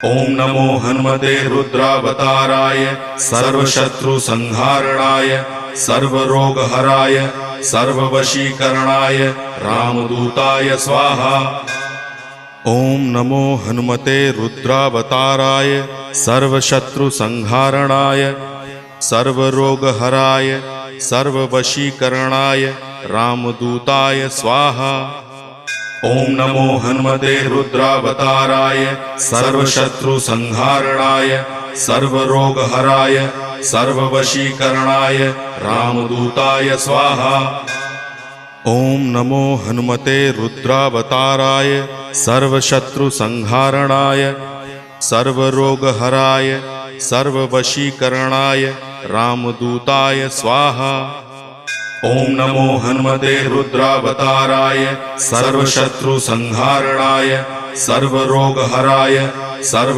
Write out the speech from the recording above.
ओम नमो हनुमते रुद्रावताराय सर्वशत्रुसंहारणाय सर्वरोगहराय सर्ववशीकरणाय रामदूताय स्वाहा। ओम नमो हनुमते रुद्रावताराय सर्वशत्रुसंहारणाय सर्वरोगहराय सर्ववशीकरणाय रामदूताय स्वाहा। ओम नमो हनुमते रुद्रावताराय सर्वशत्रुसंहारणाय सर्वरोगहराय सर्ववशीकरणाय रामदूताय स्वाहा। ओम नमो हनुमते रुद्रावताराय सर्वशत्रुसंहारणाय सर्वरोगहराय सर्ववशीकरणाय रामदूताय स्वाहा। ओम नमो हनुमते रुद्रावताराय सर्वशत्रुसंहारणाय सर्वरोगहराय सर्व